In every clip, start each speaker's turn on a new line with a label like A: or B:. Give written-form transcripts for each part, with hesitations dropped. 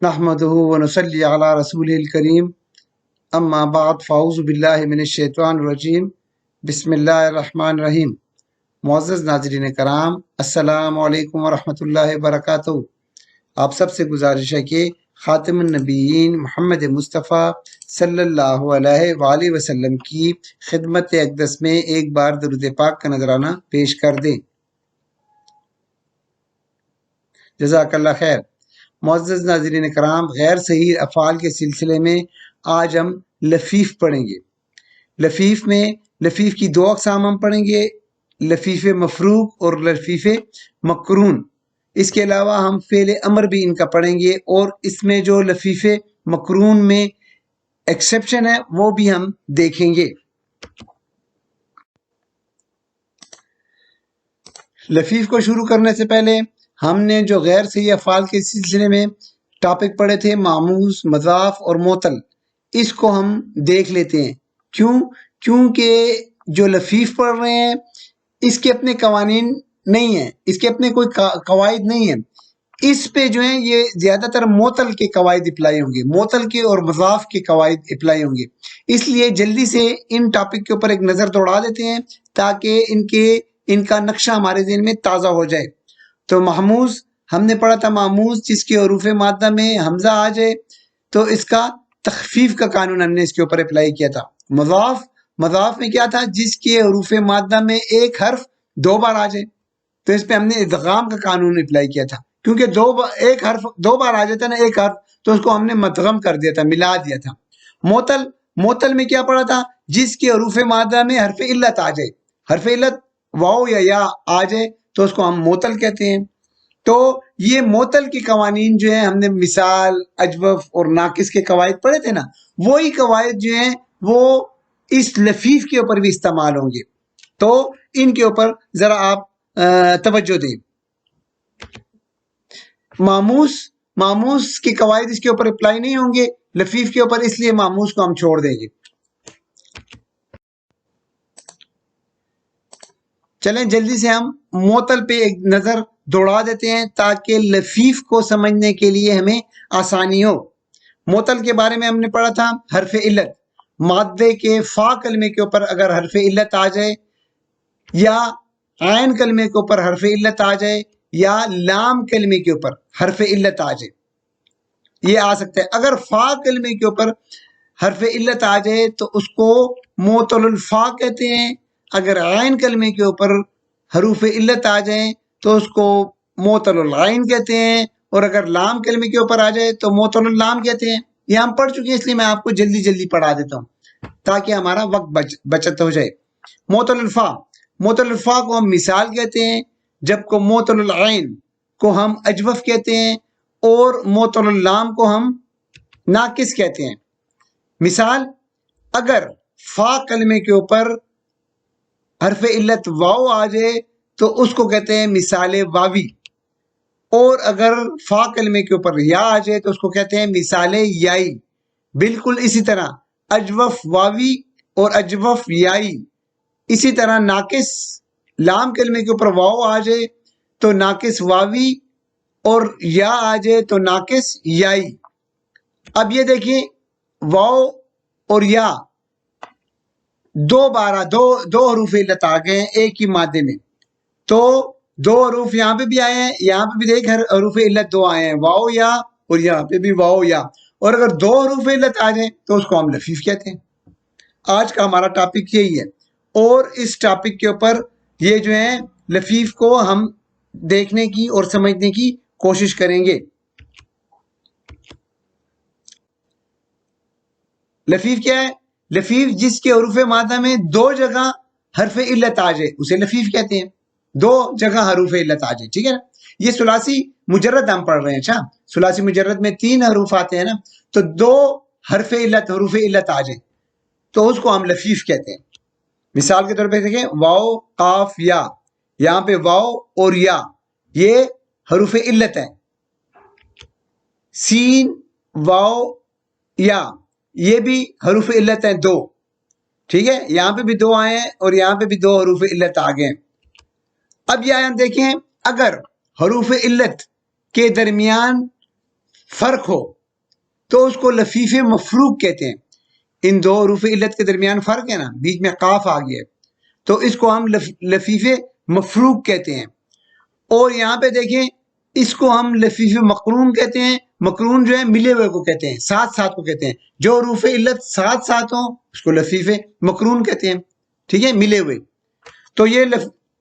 A: نحمده ونصلي على رسوله الكريم اما بعد فاعوذ باللہ من الشیطان الرجیم بسم اللہ الرحمن الرحیم۔ معزز ناظرین کرام، السلام علیکم ورحمۃ اللہ وبرکاتہ۔ آپ سب سے گزارش ہے کہ خاتم النبیین محمد مصطفیٰ صلی اللہ علیہ وآلہ وسلم کی خدمت اقدس میں ایک بار درود پاک کا نذرانہ پیش کر دیں۔ جزاک اللہ خیر۔ معزز ناظرین کرام، غیر صحیح افعال کے سلسلے میں آج ہم لفیف پڑھیں گے۔ لفیف کی دو اقسام ہم پڑھیں گے، لفیف مفروق اور لفیف مقرون۔ اس کے علاوہ ہم فعل امر بھی ان کا پڑھیں گے، اور اس میں جو لفیف مقرون میں ایکسیپشن ہے وہ بھی ہم دیکھیں گے۔ لفیف کو شروع کرنے سے پہلے ہم نے جو غیر صحیح افعال کے سلسلے میں ٹاپک پڑھے تھے، معموز، مضاف اور معطل، اس کو ہم دیکھ لیتے ہیں۔ کیونکہ جو لفیف پڑھ رہے ہیں اس کے اپنے قوانین نہیں ہیں، اس کے اپنے کوئی قواعد نہیں ہیں۔ اس پہ جو ہیں یہ زیادہ تر معطل کے قواعد اپلائی ہوں گے، معطل کے اور مضاف کے قواعد اپلائی ہوں گے۔ اس لیے جلدی سے ان ٹاپک کے اوپر ایک نظر دوڑا دیتے ہیں تاکہ ان کا نقشہ ہمارے ذہن میں تازہ ہو جائے۔ تو محموز ہم نے پڑھا تھا، معموز جس کے حروف مادہ میں حمزہ آ جائے تو اس کا تخفیف کا قانون ہم نے اس کے اوپر اپلائی کیا تھا۔ مضاف میں کیا تھا؟ جس کے حروف مادہ میں ایک حرف دو بار آ جائے تو اس پہ ہم نے ادغام کا قانون اپلائی کیا تھا، کیونکہ ایک حرف دو بار آ جاتا نا، ایک حرف، تو اس کو ہم نے مدغم کر دیا تھا، ملا دیا تھا۔ معطل میں کیا پڑھا تھا؟ جس کے حروف مادہ میں حرف علت آ جائے، حرف علت واو یا آ جائے تو اس کو ہم معطل کہتے ہیں۔ تو یہ معطل کے قوانین جو ہیں ہم نے مثال، اجوف اور ناقص کے قواعد پڑھے تھے نا، وہی قواعد جو ہیں وہ اس لفیف کے اوپر بھی استعمال ہوں گے، تو ان کے اوپر ذرا آپ توجہ دیں۔ معموز کے قواعد اس کے اوپر اپلائی نہیں ہوں گے لفیف کے اوپر، اس لیے معموز کو ہم چھوڑ دیں گے۔ چلیں جلدی سے ہم معطل پہ ایک نظر دوڑا دیتے ہیں تاکہ لفیف کو سمجھنے کے لیے ہمیں آسانی ہو۔ معطل کے بارے میں ہم نے پڑھا تھا، حرف علت، مادے کے فا کلمے کے اوپر اگر حرف علت آ جائے، یا عین کلمے کے اوپر حرف علت آ جائے، یا لام کلمے کے اوپر حرف علت آ جائے، یہ آ سکتا ہے۔ اگر فا کلمے کے اوپر حرف علت آ جائے تو اس کو معطل الفا کہتے ہیں، اگر عین کلمے کے اوپر حروف علت آ جائیں تو اس کو معطل العین کہتے ہیں، اور اگر لام کلمے کے اوپر آ جائے تو معطل اللام کہتے ہیں۔ یہ ہم پڑھ چکے ہیں، اس لیے میں آپ کو جلدی پڑھا دیتا ہوں تاکہ ہمارا وقت بچت ہو جائے۔ معطل الفا کو ہم مثال کہتے ہیں، جب کو معطل العین کو ہم اجوف کہتے ہیں، اور معطل اللام کو ہم ناقص کہتے ہیں۔ مثال، اگر فا کلمے کے اوپر حرف علت واو آ جائے تو اس کو کہتے ہیں مثال واوی، اور اگر فا کلمے کے اوپر یا آ جائے تو اس کو کہتے ہیں مثال یائی۔ بالکل اسی طرح اجوف واوی اور اجوف یائی، اسی طرح ناقص لام کلمے کے اوپر واو آ جائے تو ناقص واوی، اور یا آ جائے تو ناقص یائی۔ اب یہ دیکھیں، واو اور یا دو حروف علت آ گئے ہیں ایک ہی مادے میں، تو دو حروف یہاں پہ بھی آئے ہیں، یہاں پہ بھی دیکھ حروف علت دو آئے ہیں، واو یا، اور یہاں پہ بھی واو یا، اور اگر دو حروف علت آ جائیں تو اس کو ہم لفیف کہتے ہیں۔ آج کا ہمارا ٹاپک یہی ہے، اور اس ٹاپک کے اوپر یہ جو ہے لفیف کو ہم دیکھنے کی اور سمجھنے کی کوشش کریں گے۔ لفیف کیا ہے؟ لفیف جس کے حروف مادہ میں دو جگہ حرف علت آ جائے اسے لفیف کہتے ہیں، دو جگہ حروف علت آ جائے، ٹھیک ہے نا۔ یہ ثلاثی مجرد ہم پڑھ رہے ہیں، اچھا ثلاثی مجرد میں 3 حروف آتے ہیں نا، تو دو حروف علت آ جائے تو اس کو ہم لفیف کہتے ہیں۔ مثال کے طور پہ دیکھیں، واو قاف یا، یہاں پہ واو اور یا یہ حروف علت ہے، سین واو یا یہ بھی حروف علت ہیں دو، ٹھیک ہے، یہاں پہ بھی دو آئے ہیں اور یہاں پہ بھی دو حروف علت آ گئے۔ اب یہاں دیکھیں، اگر حروف علت کے درمیان فرق ہو تو اس کو لفیف مفروق کہتے ہیں. ان دو حروف علت کے درمیان فرق ہے نا, بیچ میں قاف آ گیا ہے, تو اس کو ہم لفیف مفروق کہتے ہیں. اور یہاں پہ دیکھیں اس کو ہم لفیف مقرون کہتے ہیں. مقرون جو ہے ملے ہوئے کو کہتے ہیں, ساتھ ساتھ کو کہتے ہیں. جو حروف علت ساتھ ساتھ ہوں اس کو لفیف مقرون کہتے ہیں, ٹھیک ہے, ملے ہوئے. تو یہ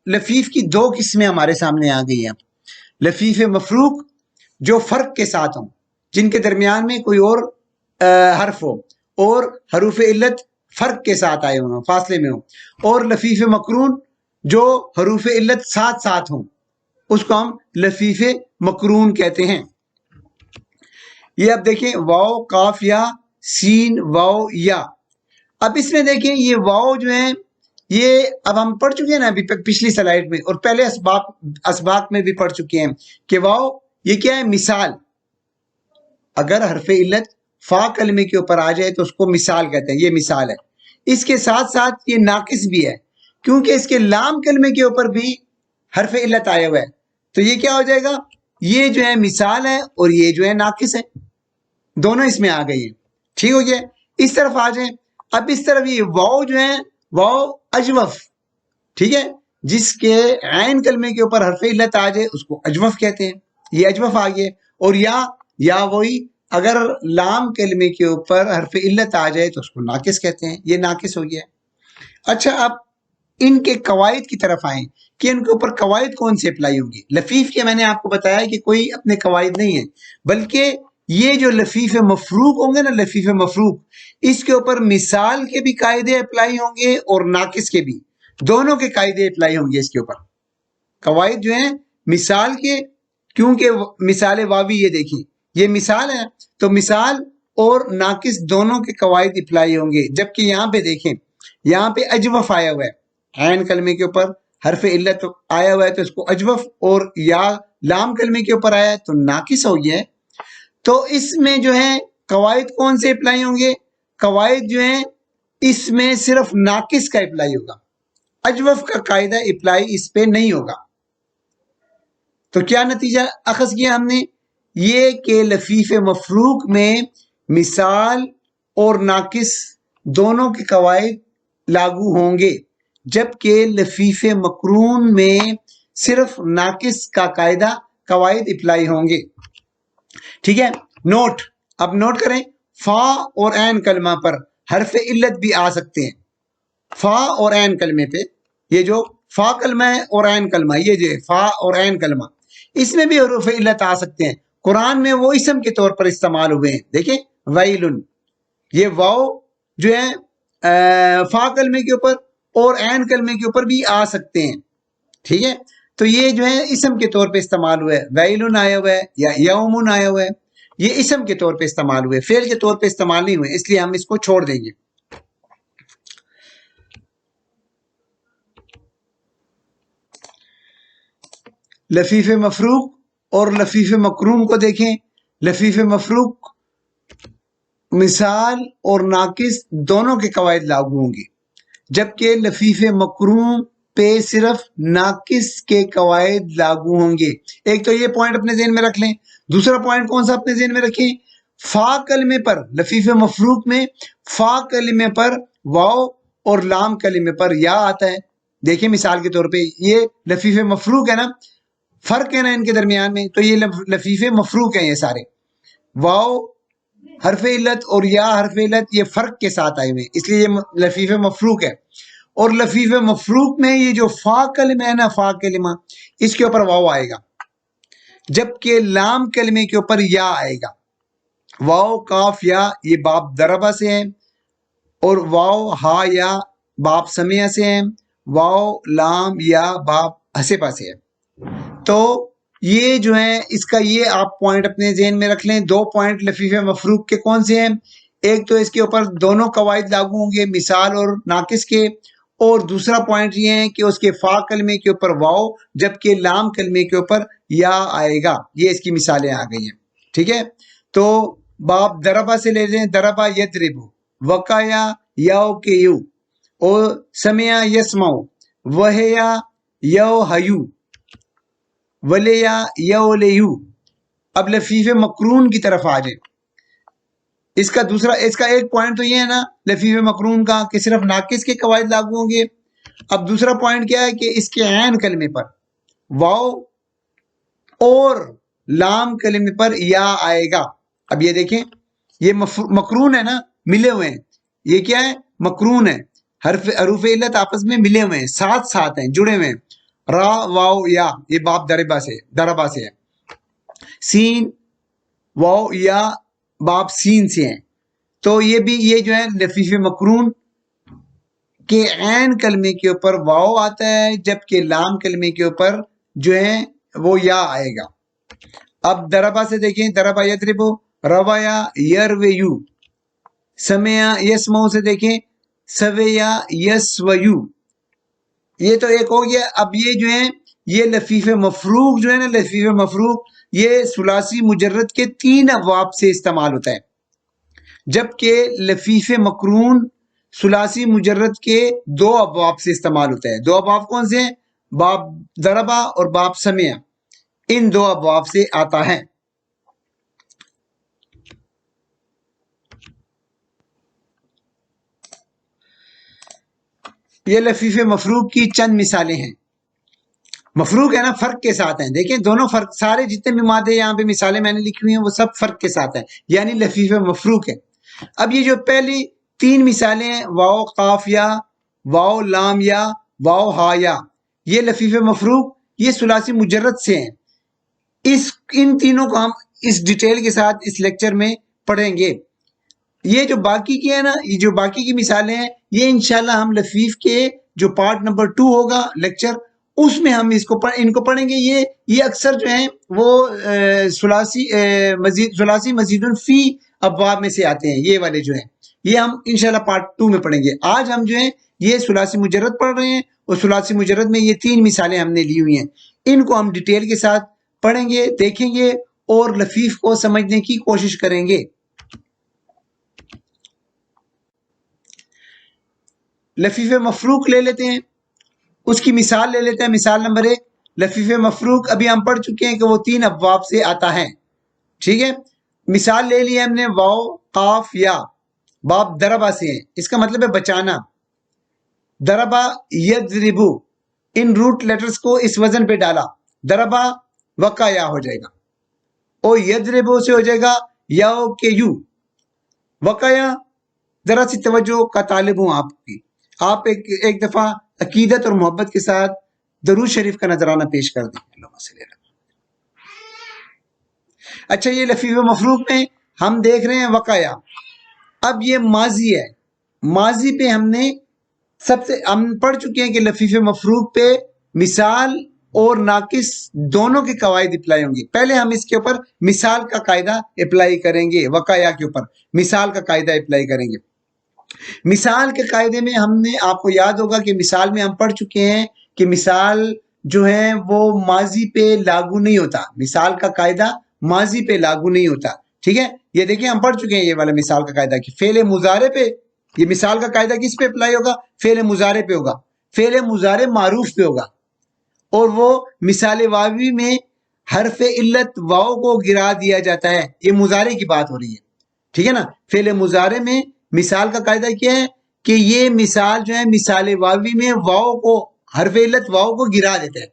A: لفیف کی دو قسمیں ہمارے سامنے آ گئی ہیں. لفیف مفروق جو فرق کے ساتھ ہوں, جن کے درمیان میں کوئی اور حرف ہو, اور حروف علت فرق کے ساتھ آئے ہوں, فاصلے میں ہوں. اور لفیف مقرون جو حروف علت ساتھ ساتھ ہوں, اس کو ہم لفیف مقرون کہتے ہیں. یہ اب دیکھیں واو کاف یا سین واو یا. اب اس میں دیکھیں یہ واو جو ہے یہ اب ہم پڑھ چکے ہیں نا ابھی پچھلی سلائیڈ میں, اور پہلے اسباق میں بھی پڑھ چکے ہیں کہ واو یہ کیا ہے, مثال. اگر حرف علت فا کلمے کے اوپر آ جائے تو اس کو مثال کہتے ہیں, یہ مثال ہے. اس کے ساتھ ساتھ یہ ناقص بھی ہے, کیونکہ اس کے لام کلمے کے اوپر بھی حرف علت آیا ہوا ہے. تو یہ کیا ہو جائے گا, یہ جو ہے مثال ہے اور یہ جو ہے ناقص ہے, دونوں اس میں آ گئی ہیں. ٹھیک ہو گیا, اس طرف آ جائیں. اب اس طرف یہ واو جو ہے واو اجوف, ٹھیک ہے, جس کے عین کلمے کے اوپر حرف علت آ جائے اس کو اجوف کہتے ہیں, یہ اجوف آ گیا. اور یا وہی اگر لام کلمے کے اوپر حرف علت آ جائے تو اس کو ناقص کہتے ہیں, یہ ناقص ہو گیا. اچھا اب ان کے قواعد کی طرف آئیں کہ ان کے اوپر قواعد کون سے اپلائی ہوں گی. لفیف کے میں نے آپ کو بتایا کہ کوئی اپنے قواعد نہیں ہے, بلکہ یہ جو لفیف مفروق ہوں گے نا, لفیف مفروق, اس کے اوپر مثال کے بھی قاعدے اپلائی ہوں گے اور ناقص کے بھی, دونوں کے قاعدے اپلائی ہوں گے اس کے اوپر. قواعد جو ہیں مثال کے, کیونکہ مثال واوی یہ دیکھیں یہ مثال ہے, تو مثال اور ناقص دونوں کے قواعد اپلائی ہوں گے. جبکہ یہاں پہ دیکھیں, یہاں پہ اجوف آیا ہوا ہے, عین کلمے کے اوپر حرف علت آیا ہوا ہے تو اس کو اجوف, اور یا لام کلمے کے اوپر آیا ہے تو ناقص ہو گیا ہے. تو اس میں جو ہے قواعد کون سے اپلائی ہوں گے, قواعد جو ہیں اس میں صرف ناقص کا اپلائی ہوگا, اجوف کا قاعدہ اپلائی اس پہ نہیں ہوگا. تو کیا نتیجہ اخذ کیا ہم نے, یہ کہ لفیف مفروق میں مثال اور ناقص دونوں کے قواعد لاگو ہوں گے, جبکہ لفیف مقرون میں صرف ناقص کا قواعد اپلائی ہوں گے. ٹھیک ہے, نوٹ, اب نوٹ کریں, فا اور عین کلمہ پر حرف علت بھی آ سکتے ہیں. فا اور عین کلمے پہ, یہ جو فا کلمہ ہے اور عین کلمہ, یہ جو ہے فا اور عین کلمہ, اس میں بھی حروف علت آ سکتے ہیں. قرآن میں وہ اسم کے طور پر استعمال ہوئے ہیں. دیکھیں ویلن, یہ واو جو ہے فا کلمے کے اوپر اور عین کلمے کے اوپر بھی آ سکتے ہیں. ٹھیک ہے, تو یہ جو ہے اسم کے طور پہ استعمال ہوئے, ویلن آیا ہوا ہے یا یومن آیا ہوا ہے, یہ اسم کے طور پہ استعمال ہوئے, فعل کے طور پہ استعمال نہیں ہوئے, اس لیے ہم اس کو چھوڑ دیں گے. لفیف مفروق اور لفیف مقرون کو دیکھیں. لفیف مفروق مثال اور ناقص دونوں کے قواعد لاگو ہوں گے, جبکہ لفیف مقرون پہ صرف ناقص کے قواعد لاگو ہوں گے. ایک تو یہ پوائنٹ اپنے ذہن میں رکھ لیں. دوسرا پوائنٹ کون سا اپنے ذہن میں رکھیں, فا کلمے پر لفیف مفروق میں فا کلمے پر واو اور لام کلمے پر یا آتا ہے. دیکھیں مثال کے طور پہ یہ لفیف مفروق ہے نا, فرق ہے نا ان کے درمیان میں, تو یہ لفیف مفروق ہیں. یہ سارے واو حرف علت اور یا حرف علت یہ فرق کے ساتھ آئے ہوئے, اس لیے یہ لفیف مفروق ہے. اور لفیف مفروق میں یہ جو فا کلمہ ہے نا, فا کلمہ, اس کے اوپر واو آئے گا, جبکہ لام کلمے کے اوپر یا آئے گا. واو کاف یا یہ باب دربہ سے ہیں, اور واو ہا یا باب سمیہ سے ہیں, واو لام یا باب حسبہ سے ہے. تو یہ جو ہے اس کا یہ آپ پوائنٹ اپنے ذہن میں رکھ لیں. دو پوائنٹ لفیف مفروق کے کون سے ہیں, ایک تو اس کے اوپر دونوں قواعد لاگو ہوں گے, مثال اور ناقص کے, اور دوسرا پوائنٹ یہ ہے کہ اس کے فا کلمے کے اوپر واو جبکہ لام کلمے کے اوپر یا آئے گا. یہ اس کی مثالیں آ گئی ہیں. ٹھیک ہے, تو باب دربہ سے لے لیں, دربہ یدربو, وقایا یاو کے یو, اور سمیا یسمعو, وہیا یو ہیو, ولیا یو لیو. اب لفیف مقرون کی طرف آ جائیں. اس کا ایک پوائنٹ تو یہ ہے نا لفیف مقرون کا کہ صرف ناقص کے قواعد لاگو ہوں گے. اب دوسرا پوائنٹ کیا ہے کہ اس کے عین کلمے پر واو اور لام کلمے پر یا آئے گا. اب یہ دیکھیں یہ مقرون ہے نا، ملے ہوئے ہیں. یہ کیا ہے؟ مقرون ہے. حروف علت آپس میں ملے ہوئے ہیں، ساتھ ساتھ ہیں، جڑے ہوئے ہیں. را واو یا یہ باب دربا سے ہے. سین واو یا باب سین سے ہیں. تو یہ بھی یہ جو ہے لفیف مقرون کے عین کلمے کے اوپر واو آتا ہے، جبکہ لام کلمے کے اوپر جو ہے وہ یا آئے گا. اب دربا سے دیکھیں، دربا یدربو، روایا یرویو. سمیا یسمو سے دیکھیں، سویا یسویو. یہ تو ایک ہو گیا. اب یہ جو ہے یہ لفیف مفروق جو ہے نا، لفیف مفروق یہ ثلاثی مجرد کے 3 ابواب سے استعمال ہوتا ہے، جبکہ لفیف مقرون ثلاثی مجرد کے 2 ابواب سے استعمال ہوتا ہے. 2 ابواب کون سے ہیں؟ باب دربا اور باب سمیا. ان 2 ابواب سے آتا ہے. یہ لفیف مفروق کی چند مثالیں ہیں. مفروق ہے نا، فرق کے ساتھ ہیں. دیکھیں دونوں فرق، سارے جتنے بھی مادے یہاں پہ مثالیں میں نے لکھی ہوئی ہیں وہ سب فرق کے ساتھ ہیں، یعنی لفیف مفروق ہے. اب یہ جو پہلی 3 مثالیں ہیں، واو قاف یا، واو لام یا، واو ہا یا، یہ لفیف مفروق یہ ثلاثی مجرد سے ہیں. ان تینوں کو ہم اس ڈیٹیل کے ساتھ اس لیکچر میں پڑھیں گے. یہ جو باقی کی ہے نا، یہ جو باقی کی مثالیں ہیں، یہ انشاءاللہ ہم لفیف کے جو پارٹ نمبر 2 ہوگا لیکچر، اس میں ہم ان کو پڑھیں گے. یہ اکثر جو ہیں وہ ثلاثی مزید فی ابواب میں سے آتے ہیں. یہ والے جو ہیں یہ ہم انشاءاللہ پارٹ 2 میں پڑھیں گے. آج ہم جو ہیں یہ ثلاثی مجرد پڑھ رہے ہیں، اور ثلاثی مجرد میں یہ 3 مثالیں ہم نے لی ہوئی ہیں. ان کو ہم ڈیٹیل کے ساتھ پڑھیں گے، دیکھیں گے اور لفیف کو سمجھنے کی کوشش کریں گے. لفیف مفروق لے لیتے ہیں، اس کی مثال لے لیتے ہیں. مثال نمبر 1 لفیف مفروق ابھی ہم پڑھ چکے ہیں کہ وہ 3 ابواب سے آتا ہے. ٹھیک ہے، مثال لے لی ہم نے واو قاف یا، باب دربا سے ہیں. اس کا مطلب ہے بچانا. دربا یضربو، ان روٹ لیٹرز کو اس وزن پہ ڈالا، دربا وقا یا ہو جائے گا، اور یضربو سے ہو جائے گا یاو کے یو. وقا یا ذرا سی توجہ کا طالب ہوں آپ کی. آپ ایک دفعہ عقیدت اور محبت کے ساتھ درود شریف کا نذرانہ پیش کر دیں. اچھا، یہ لفیف مفروق میں ہم دیکھ رہے ہیں وقایا. اب یہ ماضی ہے. ماضی پہ ہم پڑھ چکے ہیں کہ لفیف مفروق پہ مثال اور ناقص دونوں کے قواعد اپلائی ہوں گے. پہلے ہم اس کے اوپر مثال کا قاعدہ اپلائی کریں گے. وقایا کے اوپر مثال کا قاعدہ اپلائی کریں گے. مثال کے قاعدے میں ہم نے، آپ کو یاد ہوگا کہ مثال میں ہم پڑھ چکے ہیں کہ مثال جو ہے وہ ماضی پہ لاگو نہیں ہوتا. مثال کا قاعدہ ماضی پہ لاگو نہیں ہوتا. ٹھیک ہے، یہ دیکھیں ہم پڑھ چکے ہیں یہ والا مثال کا قاعدہ کہ فعل مضارع پہ، یہ مثال کا قاعدہ کس پہ اپلائی ہوگا؟ فعل مضارع پہ ہوگا. فعل مضارع معروف پہ ہوگا. اور وہ مثال واوی میں حرف علت واو کو گرا دیا جاتا ہے. یہ مضارع کی بات ہو رہی ہے. ٹھیک ہے نا. فعل مضارع میں مثال کا قاعدہ کیا ہے کہ یہ مثال جو ہے مثال واوی میں واو کو، حرف علت واو کو گرا دیتا ہے.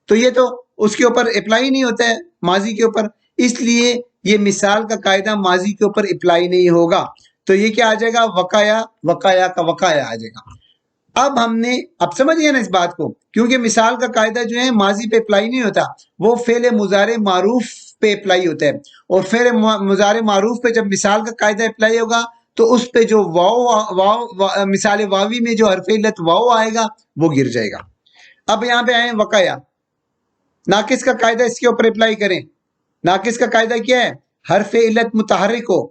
A: تو یہ تو اس کے اوپر اپلائی نہیں ہوتا ہے ماضی کے اوپر، اس لیے یہ مثال کا قاعدہ ماضی کے اوپر اپلائی نہیں ہوگا. تو یہ کیا آ جائے گا؟ وقایا. وقایا کا وقایا آ جائے گا. اب سمجھ گئے نا اس بات کو، کیونکہ مثال کا قاعدہ جو ہے ماضی پہ اپلائی نہیں ہوتا، وہ فعل مضارع معروف پہ اپلائی ہوتا ہے. اور فعل مضارع معروف پہ جب مثال کا قاعدہ اپلائی ہوگا تو اس پہ جو واو مثال واوی میں جو حرف علت واو آئے گا وہ گر جائے گا. اب یہاں پہ آئے وقایا. ناقص کا قاعدہ اس کے اوپر اپلائی کریں. ناقص کا قاعدہ کیا ہے؟ حرف علت متحرک ہو،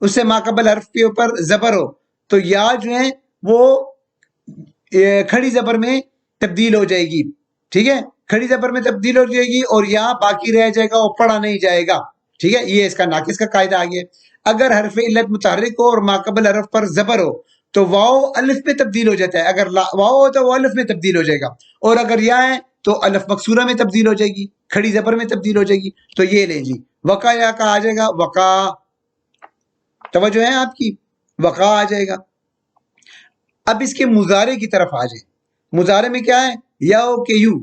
A: اس سے ماقبل حرف کے اوپر زبر ہو، تو یا جو ہے وہ کھڑی زبر میں تبدیل ہو جائے گی. ٹھیک ہے، کھڑی زبر میں تبدیل ہو جائے گی اور یا باقی رہ جائے گا اور پڑھا نہیں جائے گا. ٹھیک ہے، یہ اس کا ناقص کا قاعدہ آ گیا. اگر حرف علت متحرک ہو اور ماقبل حرف پر زبر ہو تو واو الف میں تبدیل ہو جاتا ہے. اگر واو ہو تو وہ الف میں تبدیل ہو جائے گا، اور اگر یا ہے تو الف مکسورہ میں تبدیل ہو جائے گی، کھڑی زبر میں تبدیل ہو جائے گی. تو یہ لے جی وقا یا کا آ جائے گا وقا. توجہ ہے آپ کی، وقع آ جائے گا۔ اب اس کے مضارع کی طرف آ جائیں، مضارع میں کیا ہے؟ یو کے یو۔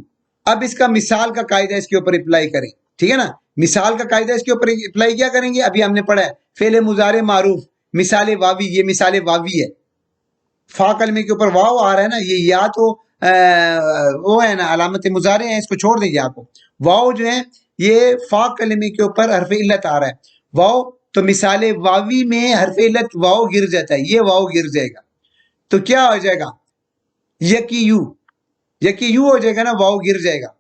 A: اب اس کا مثال کا قاعدہ اس کے اوپر اپلائی کریں، ٹھیک ہے نا؟ مثال کا قاعدہ اس کے اوپر اپلائی کیا کریں گے؟ ابھی ہم نے پڑھا ہے فعل مضارع معروف، مثال واوی، یہ مثال واوی ہے، فا کلمے کے اوپر واو آ رہا ہے نا، یہ یا تو وہ ہے نا علامت مضارع ہے، اس کو چھوڑ دیں یا کو، واو جو ہے یہ فا کلمے کے اوپر حرف علت آ رہا ہے، واو، تو مثال واوی میں حرف علت واو گر جاتا ہے، یہ واو گر جائے گا، تو کیا ہو جائے گا؟ یکی یو، یکی یو ہو جائے گا نا، واو گر جائے گا۔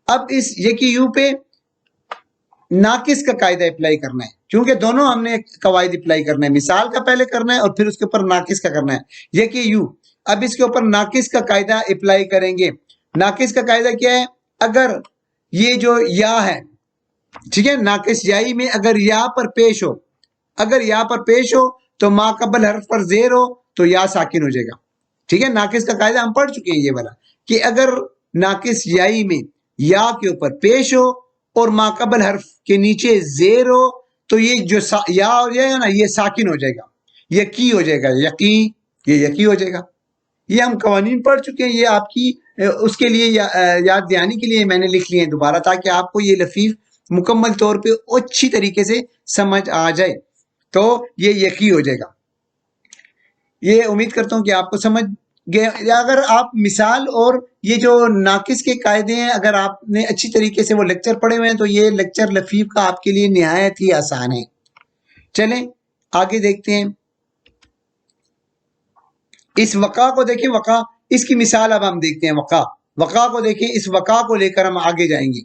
A: اب اس یکی یو پہ ناقص کا قاعدہ اپلائی کرنا ہے، کیونکہ دونوں ہم نے قواعد اپلائی کرنا ہے، مثال کا پہلے کرنا ہے اور پھر اس کے اوپر ناقص کا کرنا ہے، یکی یو۔ اب اس کے اوپر ناقص کا قاعدہ اپلائی کریں گے۔ ناقص کا قاعدہ کیا ہے؟ اگر یہ جو یا ہے، ٹھیک ہے، ناقص یائی میں اگر یا پر پیش ہو، اگر یا پر پیش ہو تو ما قبل حرف پر زیر ہو تو یا ساکن ہو جائے گا، ٹھیک ہے۔ ناقص کا قاعدہ ہم پڑھ چکے ہیں یہ والا، کہ اگر ناقص یائی میں یا کے اوپر پیش ہو اور ما قبل حرف کے نیچے زیر ہو تو یہ جو یا ہو جائے گا نا، یہ ساکن ہو جائے گا، یقی ہو جائے گا، یقی، یہ یقی ہو جائے گا۔ یہ ہم قوانین پڑھ چکے ہیں، یہ آپ کی اس کے لیے یاد دہانی کے لیے میں نے لکھ لیے ہیں دوبارہ، تاکہ آپ کو یہ لفیف مکمل طور پہ اچھی طریقے سے سمجھ آ جائے، تو یہ یقی ہو جائے گا۔ یہ امید کرتا ہوں کہ آپ کو سمجھ گئے۔ اگر آپ مثال اور یہ جو ناقص کے قاعدے ہیں اگر آپ نے اچھی طریقے سے وہ لیکچر پڑھے ہوئے ہیں تو یہ لیکچر لفیف کا آپ کے لیے نہایت ہی آسان ہے۔ چلیں آگے دیکھتے ہیں، اس وقع کو دیکھیں، وقع، اس کی مثال اب ہم دیکھتے ہیں، وقع، وقع کو دیکھیں، اس وقع کو لے کر ہم آگے جائیں گے۔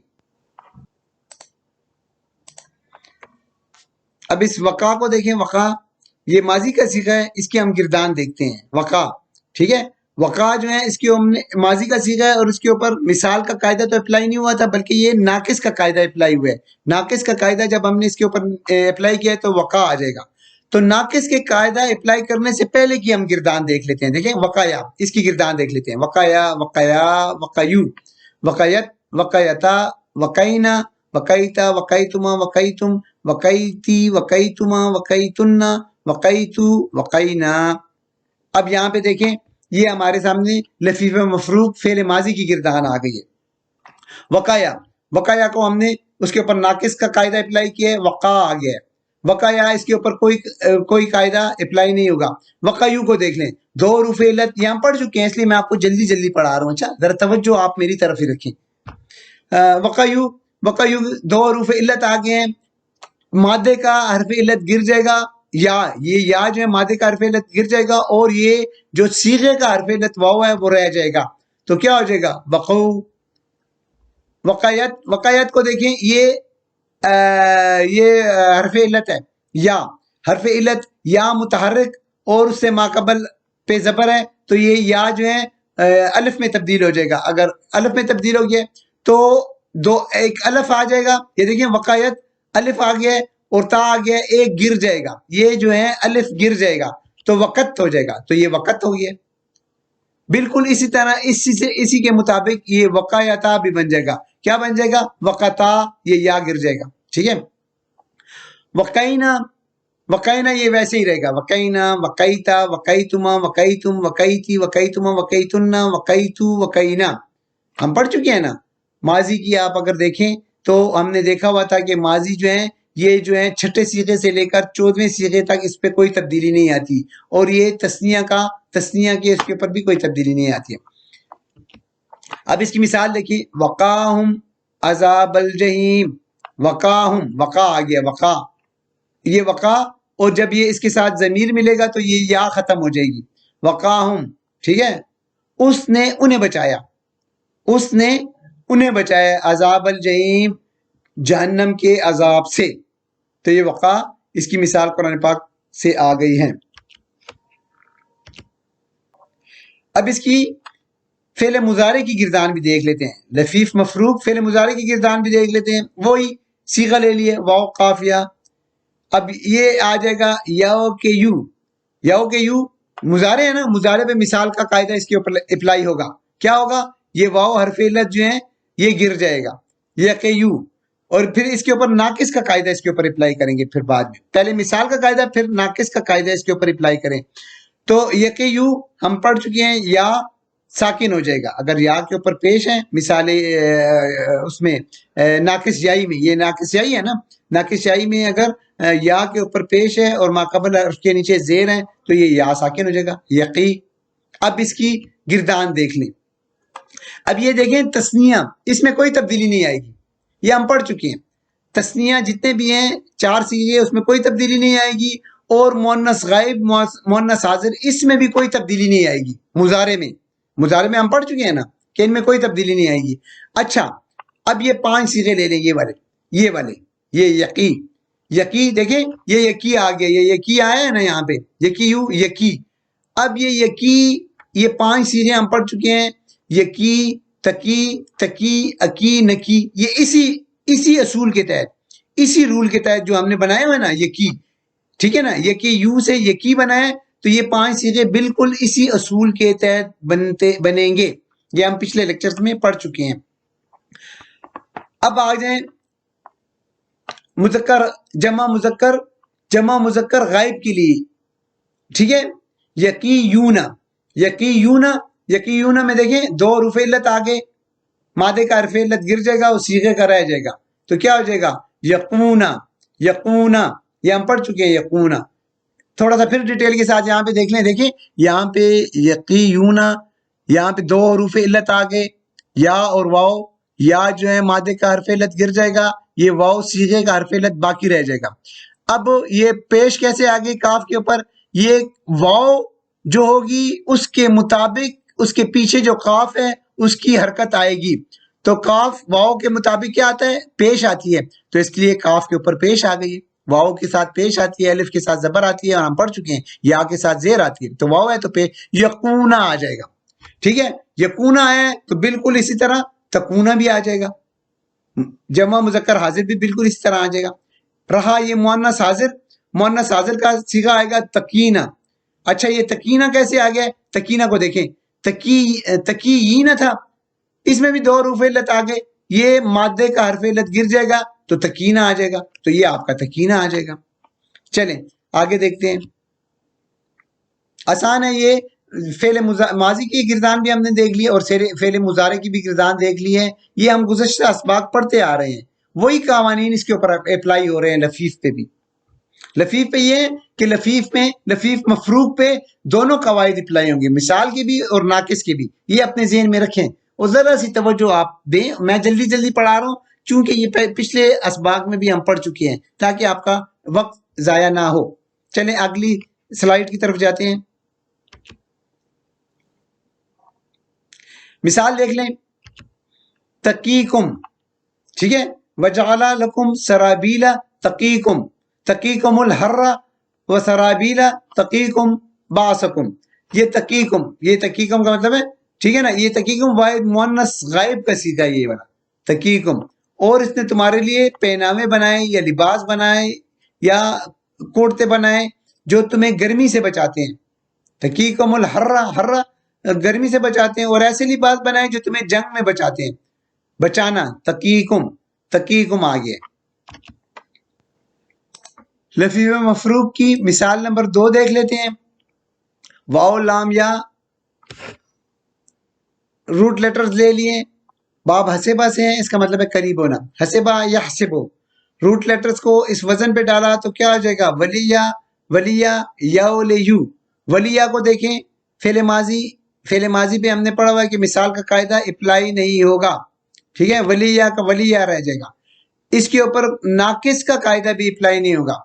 A: اب اس وقع کو دیکھیں، وقع یہ ماضی کا صیغہ ہے، اس کے ہم گردان دیکھتے ہیں، وقع، ٹھیک ہے۔ وقع جو ہے اس کی ہم نے ماضی کا صیغہ ہے اور اس کے اوپر مثال کا قاعدہ تو اپلائی نہیں ہوا تھا، بلکہ یہ ناقص کا قاعدہ اپلائی ہوا ہے۔ ناقص کا قاعدہ جب ہم نے اس کے اوپر اپلائی کیا ہے تو وقع آ جائے گا۔ تو ناقص کے قاعدہ اپلائی کرنے سے پہلے کی ہم گردان دیکھ لیتے ہیں، دیکھیں وقایا، اس کی گردان دیکھ لیتے ہیں، وقایا، وقایا، وقیو، وقیت، وقیتا، وقینا، وقیتا، وقیتما، وقیتم، وقیتی، وقیتما، وقیتنا، وقیتو، وقینا۔ اب یہاں پہ دیکھیں یہ ہمارے سامنے لفیف مفروق فعل ماضی کی گردان آ گئی ہے۔ وقایا، وقایا کو ہم نے اس کے اوپر ناقص کا قاعدہ اپلائی کیا ہے، وقع آ گیا ہے۔ وقایا اس کے اوپر کوئی قاعدہ اپلائی نہیں ہوگا۔ وقیو کو دیکھ لیں، دو حروف علت یہاں پڑھ چکے ہیں، اس لیے میں آپ کو جلدی جلدی پڑھا رہا ہوں، اچھا ذرا توجہ آپ میری طرف ہی رکھیں۔ وقیو، وقیو دو حروف علت آ گئے ہیں، مادے کا حرف علت گر جائے گا، یا یہ یا جو ہے مادے کا حرف علت گر جائے گا، اور یہ جو صیغے کا حرف علت واو ہے وہ رہ جائے گا، تو کیا ہو جائے گا؟ وقو۔ وقایت، وقایت کو دیکھیں، یہ حرف علت ہے، یا حرف علت یا متحرک اور اس سے ماقبل پہ زبر ہے، تو یہ یا جو ہے الف میں تبدیل ہو جائے گا۔ اگر الف میں تبدیل ہو گیا تو ایک الف آ جائے گا، یہ دیکھیں وقایت الف آ گیا ہے اور تا آ گیا ہے، ایک گر جائے گا، یہ جو ہے الف گر جائے گا تو وقت ہو جائے گا، تو یہ وقت ہو گیا۔ بالکل اسی طرح اسی کے مطابق یہ وقایتا بھی بن جائے گا، کیا بن جائے گا؟ وقتا، یہ یا گر جائے گا، ٹھیک ہے۔ وقینا، وقینا یہ ویسے ہی رہے گا، وقینا، وقیتا، وقیتما، وقیتم، وقیتی، وقیتما، وقیتنا، وقیتو، وقینا، ہم پڑھ چکے ہیں نا۔ ماضی کی آپ اگر دیکھیں تو ہم نے دیکھا ہوا تھا کہ ماضی جو ہے یہ جو ہے چھٹے صیغے سے لے کر 14ویں صیغے تک اس پہ کوئی تبدیلی نہیں آتی، اور یہ تسنیہ کے اس کے اوپر بھی کوئی تبدیلی نہیں آتی ہے۔ اب اس کی مثال دیکھیے، وقاہم عذاب الجحیم، وقاہم، وقا آ گیا، وقا، یہ وقا، اور جب یہ اس کے ساتھ ضمیر ملے گا تو یہ یا ختم ہو جائے گی، وقاہم، ٹھیک ہے۔ اس نے انہیں بچایا، اس نے انہیں بچایا، عذاب الجحیم، جہنم کے عذاب سے، تو یہ وقع اس کی مثال قرآن پاک سے آ گئی ہے۔ اب اس کی فعل مضارع کی گردان بھی دیکھ لیتے ہیں، لفیف مفروق فعل مضارع کی گردان بھی دیکھ لیتے ہیں، وہی صیغہ لے لیے، واو قافیہ۔ اب یہ آ جائے گا یو کے یو، یو کے یو مضارع ہے نا، مضارع پہ مثال کا قاعدہ اس کے اوپر اپلائی ہوگا، کیا ہوگا؟ یہ واو حرف علت جو ہے یہ گر جائے گا، یہ کہ یو، اور پھر اس کے اوپر ناقص کا قاعدہ اس کے اوپر اپلائی کریں گے پھر بعد میں. پہلے مثال کا قاعدہ پھر ناقص کا قاعدہ اس کے اوپر اپلائی کریں. تو یقیو ہم پڑھ چکے ہیں یا ساکن ہو جائے گا اگر یا کے اوپر پیش ہے. مثال اس میں ناقص یائی میں، یہ ناقص یائی ہے نا، ناقص یائی میں اگر یا کے اوپر پیش ہے اور ماقبل اس کے نیچے زیر ہے تو یہ یا ساکن ہو جائے گا، یقی. اب اس کی گردان دیکھ لیں. اب یہ دیکھیں تسنیہ، اس میں کوئی تبدیلی نہیں آئے گی، یہ ہم پڑھ چکے ہیں. تسنیہ جتنے بھی ہیں 4 صیغے اس میں کوئی تبدیلی نہیں آئے گی، اور مؤنث غائب مؤنث حاضر اس میں بھی کوئی تبدیلی نہیں آئے گی. مضارع میں ہم پڑھ چکے ہیں نا کہ ان میں کوئی تبدیلی نہیں آئے گی. اچھا اب یہ 5 صیغے لے لیں، یہ والے یہ یقی. یقی دیکھیں یہ یقی آ گیا، یہ یقی آیا ہے نا یہاں پہ، یقی. اب یہ یقی، یہ 5 صیغے ہم پڑھ چکے ہیں، یقی، تقی، تقی، اکی، نکی. یہ اسی اصول کے تحت، اسی رول کے تحت جو ہم نے بنایا ہوا ہے نا یقی، ٹھیک ہے نا، یقی یو سے یقی بنائے تو یہ 5 صیغے بالکل اسی اصول کے تحت بنیں گے. یہ ہم پچھلے لیکچرز میں پڑھ چکے ہیں. اب آ جائیں جمع مذکر غائب کے لیے، ٹھیک ہے. یقیون میں دیکھیں 2 حروف علت آگے، مادے کا حرف علت گر جائے گا اور صیغے کا رہ جائے گا تو کیا ہو جائے گا؟ یقونا. یہ ہم پڑھ چکے ہیں یقونا. تھوڑا سا پھر ڈیٹیل کے ساتھ یہاں پہ دیکھ لیں. دیکھیں یہاں پہ یقیونا، یہاں پہ 2 حروف علت آگے، یا اور واو. یا جو ہے مادے کا حرف علت گر جائے گا، یہ واو صیغے کا حرف علت باقی رہ جائے گا. اب یہ پیش کیسے آگے کاف کے اوپر؟ یہ واو جو ہوگی اس کے مطابق اس کے پیچھے جو قاف ہے اس کی حرکت آئے گی. تو کاف واو کے مطابق کیا آتا ہے؟ پیش آتی ہے. تو اس لیے کاف کے اوپر پیش آ گئی، واو کے ساتھ پیش آتی ہے، الف کے ساتھ زبر آتی ہے، اور ہم پڑھ چکے ہیں یا کے ساتھ زیر آتی ہے. تو واو ہے تو یقونا آ جائے گا. ٹھیک ہے، یقونا ہے تو بالکل اسی طرح تکونا بھی آ جائے گا. جمع مذکر حاضر بھی بالکل اسی طرح آ جائے گا. رہا یہ مؤنث حاضر کا صیغہ آئے گا تکینا. اچھا یہ تکینا کیسے آ گیا؟ تکینا کو دیکھیں، تکیینا تھا، اس میں بھی 2 حروف علت آ گئے، یہ مادے کا حرف علت گر جائے گا تو تکینا آ جائے گا. تو یہ آپ کا تکینا آ جائے گا. چلیں آگے دیکھتے ہیں. آسان ہے یہ. فعل ماضی کی گردان بھی ہم نے دیکھ لی اور فعل مضارع کی بھی گردان دیکھ لی ہے. یہ ہم گزشتہ اسباق پڑھتے آ رہے ہیں، وہی قوانین اس کے اوپر اپلائی ہو رہے ہیں لفیف پہ بھی. لفیف پہ یہ کہ لفیف مفروق پہ دونوں قواعد اپلائی ہوں گے، مثال کی بھی اور ناقص کی بھی. یہ اپنے ذہن میں رکھیں اور ذرا سی توجہ آپ دیں. میں جلدی پڑھا رہا ہوں چونکہ یہ پچھلے اسباق میں بھی ہم پڑھ چکے ہیں تاکہ آپ کا وقت ضائع نہ ہو. چلیں اگلی سلائیڈ کی طرف جاتے ہیں. مثال دیکھ لیں، تقیکم، ٹھیک ہے، وجعل لکم سرابیل تقیکم الحر وسرابیل تقیکم باسکم. یہ تقیکم کا مطلب ہے، ٹھیک ہے نا، یہ تقیکم واحد مؤنث غائب کا صیغہ ہے یہ والا تقیکم. اور اس نے تمہارے لیے پہناوے بنائے یا لباس بنائے یا کوڑتے بنائے جو تمہیں گرمی سے بچاتے ہیں. تقیکم الحر گرمی سے بچاتے ہیں، اور ایسے لباس بنائے جو تمہیں جنگ میں بچاتے ہیں. بچانا تقیکم آگے. لفیف مفروق کی مثال نمبر 2 دیکھ لیتے ہیں. واو لام یا روٹ لیٹرز لے لیے، باب حسبہ سے ہیں، اس کا مطلب ہے قریب ہونا. حسبہ یحسبو، روٹ لیٹرز کو اس وزن پہ ڈالا تو کیا ہو جائے گا؟ ولیہ یولیو. ولیہ کو دیکھیں، فعل ماضی پہ ہم نے پڑھا ہوا ہے کہ مثال کا قاعدہ اپلائی نہیں ہوگا. ٹھیک ہے، ولیہ کا ولیہ رہ جائے گا. اس کے اوپر ناقص کا قاعدہ بھی اپلائی نہیں ہوگا.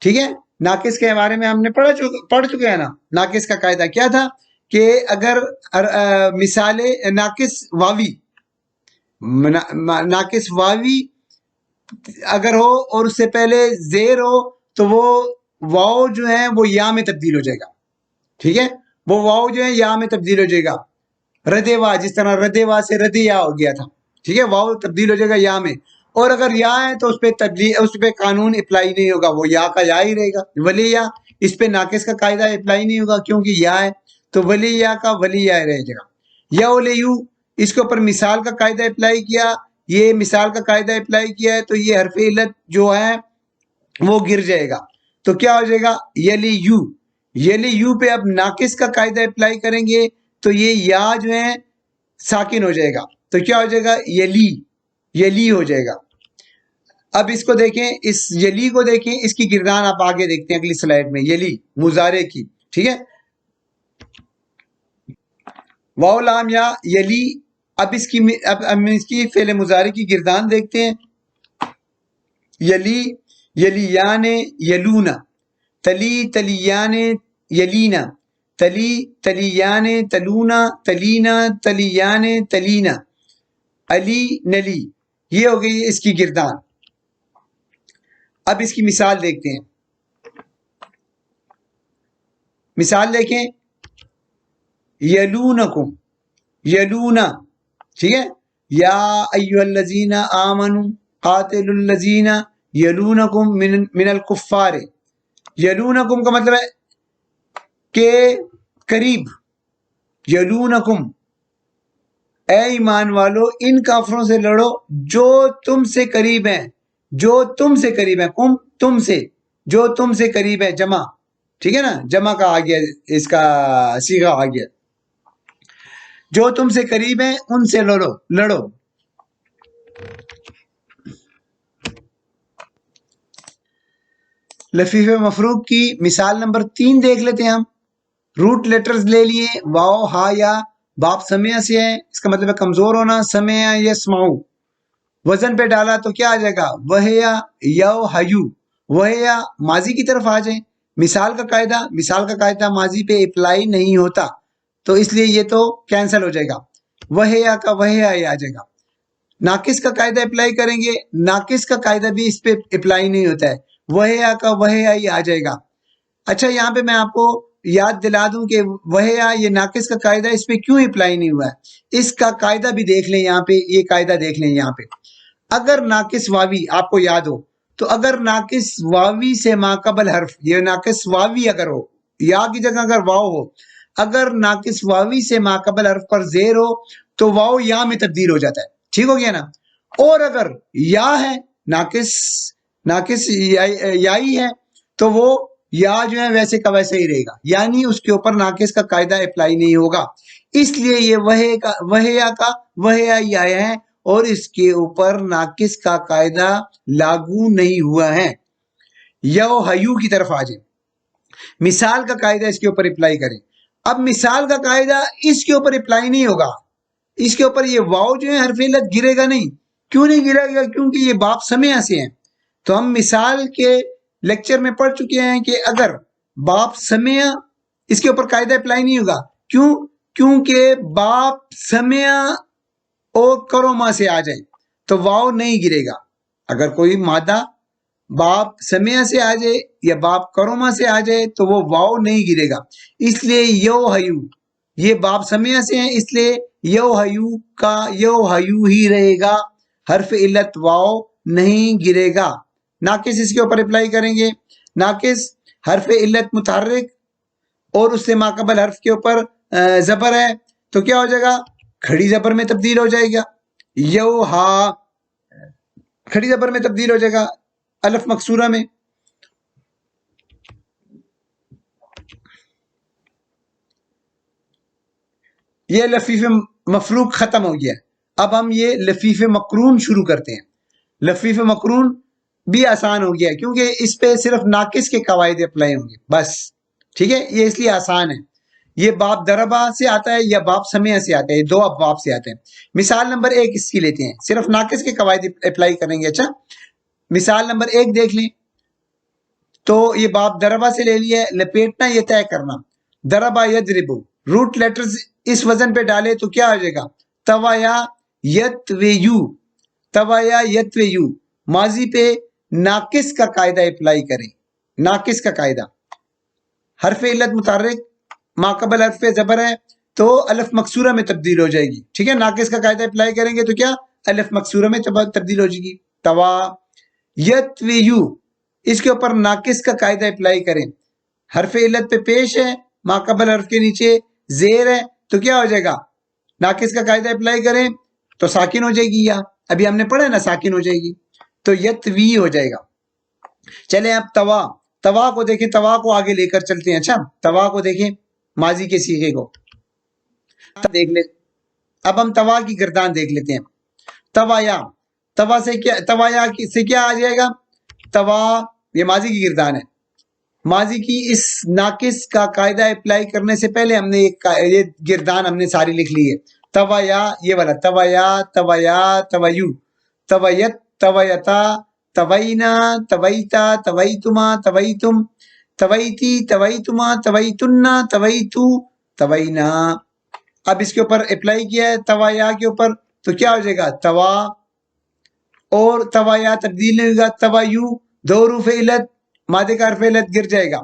A: ٹھیک ہے، ناقص کے بارے میں ہم نے پڑھ چکے ہیں نا. ناقص کا قاعدہ کیا تھا کہ اگر مثال ناقص واوی اگر ہو اور اس سے پہلے زیر ہو تو وہ واو جو ہے وہ یا میں تبدیل ہو جائے گا. ٹھیک ہے، وہ واو جو ہے یا میں تبدیل ہو جائے گا. ردوا، جس طرح ردوا سے ردیا ہو گیا تھا. ٹھیک ہے، واو تبدیل ہو جائے گا یا میں. اور اگر یا ہے تو اس پہ قانون اپلائی نہیں ہوگا، وہ یا کا یا ہی رہے گا. ولیہ، اس پہ ناقص کا قاعدہ اپلائی نہیں ہوگا کیونکہ یا ہے، تو ولیہ کا ولیہ رہ جائے گا. یولیو، اس کے اوپر مثال کا قاعدہ اپلائی کیا یہ مثال کا قاعدہ اپلائی کیا ہے تو یہ حرف علت جو ہے وہ گر جائے گا. تو کیا ہو جائے گا؟ یلی یو. یلی یو پہ اب ناقص کا قاعدہ اپلائی کریں گے تو یہ یا جو ہے ساکن ہو جائے گا. تو کیا ہو جائے گا؟ یلی. یلی ہو جائے گا. اب اس کو دیکھیں، اس یلی کو دیکھیں، اس کی گردان آپ آگے دیکھتے ہیں اگلی سلائیڈ میں. یلی مضارع کی، ٹھیک ہے. واو لام یا یلی. اب اس کی فعل مضارع کی گردان دیکھتے ہیں. یلی یلیان یلونا، تلی تلیان یلینا، تلی تلیان تلونا، تلینا تلیان تلینا، علی نلی. یہ ہو گئی اس کی گردان. اب اس کی مثال دیکھتے ہیں. مثال دیکھیں، یلونکم، یلونا، ٹھیک ہے. یا ایھا الذین آمنوا قاتلوا الذین یلونکم من الکفار. یلونکم کا مطلب ہے کہ قریب. یلونکم، اے ایمان والو ان کافروں سے لڑو جو تم سے قریب ہیں. جو تم سے قریب ہیں، کم تم سے، جو تم سے قریب ہے، جمع، ٹھیک ہے نا. جمع کا آ گیا، اس کا صیغہ آ گیا. جو تم سے قریب ہیں ان سے لڑو. لفیف مفروق کی مثال نمبر 3 دیکھ لیتے ہیں ہم. روٹ لیٹرز لے لیے، واو ہا یا. باپ سمع سے ہے، اس کا مطلب ہے کمزور ہونا. سمع یسمعو. وزن پہ ڈالا تو کیا آ جائے گا؟ وہیا یو ہیو. وہیا ماضی کی طرف آ جائیں. مثال کا قاعدہ ماضی پہ اپلائی نہیں ہوتا تو اس لیے یہ تو کینسل ہو جائے گا. وہیا کا وہیا یہ آ جائے گا. ناقص کا قاعدہ اپلائی کریں گے، ناقص کا قاعدہ بھی اس پہ اپلائی نہیں ہوتا ہے. وہیا کا وہیا یہ آ جائے گا. اچھا یہاں پہ میں آپ کو یاد دلا دوں کہ وہیا یہ ناقص کا قاعدہ اس پہ کیوں اپلائی نہیں ہوا ہے. اس کا قاعدہ بھی دیکھ لیں یہاں پہ. یہ قاعدہ دیکھ لیں یہاں پہ. اگر ناقص واوی آپ کو یاد ہو تو اگر ناقص واوی سے ماقبل حرف، یہ ناقص واوی اگر ہو، یا کی جگہ اگر واو ہو، اگر ناقص واوی سے ماقبل حرف پر زیر ہو تو واو یا میں تبدیل ہو جاتا ہے. ٹھیک ہو گیا نا. اور اگر یا ہے، ناقص یائی ہے تو وہ یا جو ہے ویسے کا ویسے ہی رہے گا، یعنی اس کے اوپر ناقص کا قاعدہ اپلائی نہیں ہوگا. اس لیے یہ وہیا کا وہیا ہی آیا ہے اور اس کے اوپر ناقص کا قاعدہ لاگو نہیں ہوا ہے. یو ہیو کی طرف آ جائیں. مثال کا قاعدہ اس کے اوپر اپلائی کریں. اب مثال کا قاعدہ اس کے اوپر اپلائی نہیں ہوگا. اس کے اوپر یہ واو جو ہے حرف علت گرے گا نہیں. کیوں نہیں گرے گا؟ کیونکہ یہ باپ سمع سے ہیں. تو ہم مثال کے لیکچر میں پڑھ چکے ہیں کہ اگر باپ سمع، اس کے اوپر قاعدہ اپلائی نہیں ہوگا. کیونکہ باپ سمع اور کروما سے آ جائے تو واو نہیں گرے گا. اگر کوئی مادہ باپ سمع سے آ جائے یا باپ کروما سے آ جائے تو وہ واو نہیں گرے گا. اس لیے یو ہیو، یہ باپ سمع سے ہیں اس لیے یو ہیو کا یو ہیو ہی رہے گا. حرف علت واو نہیں گرے گا. ناقص اس کے اوپر اپلائی کریں گے. ناقص حرف علت متحرک اور اس سے ماقبل حرف کے اوپر زبر ہے تو کیا ہو جائے گا؟ کھڑی زبر میں تبدیل ہو جائے گا. یو ہا کھڑی زبر میں تبدیل ہو جائے گا، الف مکسورہ میں. یہ لفیف مفروق ختم ہو گیا. اب ہم یہ لفیف مقرون شروع کرتے ہیں. لفیف مقرون بھی آسان ہو گیا کیونکہ اس پہ صرف ناقص کے قواعد اپلائی ہوں گے بس. ٹھیک ہے، یہ اس لیے آسان ہے. یہ باپ دربا سے آتا ہے یا باپ سمع سے آتا ہے، یہ دو اب باپ سے آتے ہیں. مثال نمبر 1 اس کی لیتے ہیں، صرف ناقص کے قواعد اپلائی کریں گے. اچھا مثال نمبر 1 دیکھ لیں تو یہ باپ دربا سے لے لیا ہے. لپیٹنا یہ طے کرنا. دربا یدربو، روٹ لیٹرز اس وزن پہ ڈالے تو کیا ہو جائے گا؟ توایا یتویو. توایا یتویو. ماضی پہ ناقص کا قاعدہ اپلائی کریں. ناقص کا قاعدہ، حرف علت متحرک ماقبل حرف پہ زبر ہے تو الف مکسورہ میں تبدیل ہو جائے گی. ٹھیک ہے، ناقص کا قاعدہ اپلائی کریں گے تو کیا؟ الف مکسورہ میں تبدیل ہو جائے گی. توا یتویو، اس کے اوپر ناقص کا قاعدہ اپلائی کریں. حرف علت پہ پیش ہے، ماقبل حرف کے نیچے زیر ہے تو کیا ہو جائے گا؟ ناقص کا قاعدہ اپلائی کریں تو ساکن ہو جائے گی یا. ابھی ہم نے پڑھا ہے نا ساکن ہو جائے گی، تو یتوی ہو جائے گا۔ چلیں اب توا، توا کو دیکھیں، توا کو آگے لے کر چلتے ہیں۔ اچھا توا کو دیکھیں، ماضی کے صیغے کو دیکھ لیں۔ اب ہم توا کی گردان دیکھ لیتے ہیں۔ توایا، توا سے کیا، توایا سے کیا آ جائے گا؟ توا، یہ ماضی کی گردان ہے۔ ماضی کی اس ناقص کا قاعدہ اپلائی کرنے سے پہلے ہم نے یہ گردان ہم نے ساری لکھ لی ہے۔ توایا، یہ والا توایا، توایا، تویو، تویت، تویتا، توینا، تویتا، تویتما، تویتم، تویتی، تویتما، تویتنا، تویتو، توینا۔ اب اس کے اوپر اپلائی کیا ہے توایا کے اوپر، تو کیا ہو جائے گا؟ توا اور توایا تبدیل نہیں ہوگا، تویو، دو حروف علت، مادے کا حرف علت گر جائے گا